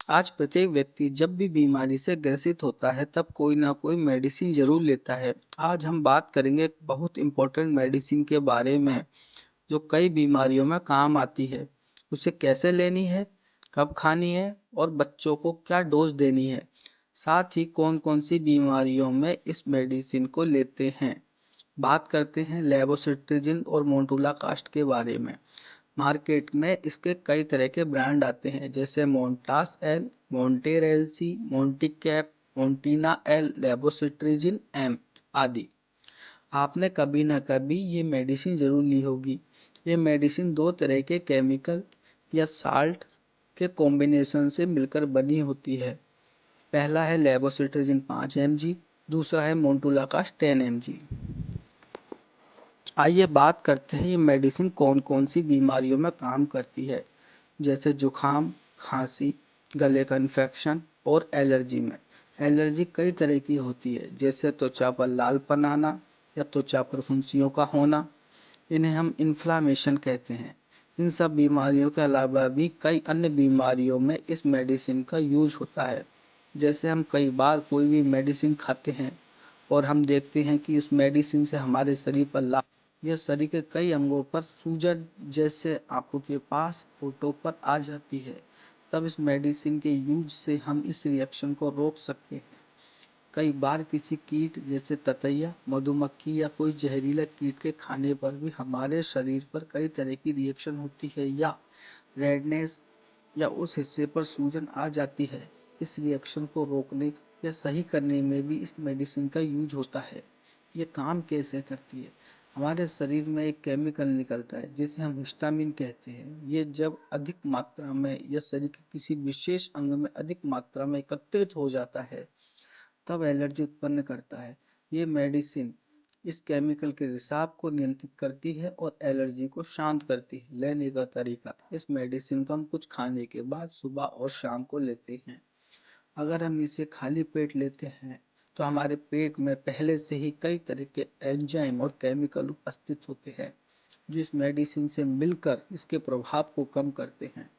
आज प्रत्येक व्यक्ति जब भी बीमारी से ग्रसित होता है तब कोई ना कोई मेडिसिन जरूर लेता है। आज हम बात करेंगे एक बहुत इंपॉर्टेंट मेडिसिन के बारे में जो कई बीमारियों में काम आती है। उसे कैसे लेनी है, कब खानी है और बच्चों को क्या डोज देनी है, साथ ही कौन कौन सी बीमारियों में इस मेडिसिन को लेते हैं। बात करते हैं लेवोसिट्रिजिन और मोन्टुलाकास्ट के बारे में। मार्केट में इसके कई तरह के ब्रांड आते हैं जैसे Montas L, Montair L C, Monticope, Montina L, levocetirizine M आदि। आपने कभी ना कभी ये मेडिसिन जरूर ली होगी। ये मेडिसिन दो तरह के केमिकल या साल्ट के कॉम्बिनेशन से मिलकर बनी होती है। पहला है लेवोसिट्रिजिन 5 mg, दूसरा है मोन्टुलाकास्ट 10 mg। आइए बात करते हैं ये मेडिसिन कौन कौन सी बीमारियों में काम करती है, जैसे जुखाम, खांसी, गले का इन्फेक्शन और एलर्जी में। एलर्जी कई तरह की होती है जैसे त्वचा पर लालपन आना या त्वचा पर फुंसियों का होना, इन्हें हम इन्फ्लामेशन कहते हैं। इन सब बीमारियों के अलावा भी कई अन्य बीमारियों में इस मेडिसिन का यूज होता है। जैसे हम कई बार कोई भी मेडिसिन खाते हैं और हम देखते हैं कि उस मेडिसिन से हमारे शरीर पर लाल या शरीर के कई अंगों पर सूजन जैसे आंखों के पास होठों पर आ जाती है, तब इस मेडिसिन के यूज से हम इस रिएक्शन को रोक सकते हैं। कई बार किसी कीट जैसे ततैया, मधुमक्खी या कोई जहरीला कीट के खाने पर भी हमारे शरीर पर कई तरह की रिएक्शन होती है या रेडनेस या उस हिस्से पर सूजन आ जाती है। इस रिएक्शन को रोकने या सही करने में भी इस मेडिसिन का यूज होता है। ये काम कैसे करती है? हमारे शरीर में एक केमिकल निकलता है जिसे हम हिस्टामिन कहते हैं। ये जब अधिक मात्रा में या शरीर के किसी विशेष अंग में अधिक मात्रा में एकत्रित हो जाता है तब एलर्जी उत्पन्न करता है। ये मेडिसिन इस केमिकल के रिसाव को नियंत्रित करती है और एलर्जी को शांत करती है। लेने का तरीका, इस मेडिसिन को हम कुछ खाने के बाद सुबह और शाम को लेते हैं। अगर हम इसे खाली पेट लेते हैं तो हमारे पेट में पहले से ही कई तरह के एंजाइम और केमिकल उपस्थित होते हैं जो इस मेडिसिन से मिलकर इसके प्रभाव को कम करते हैं।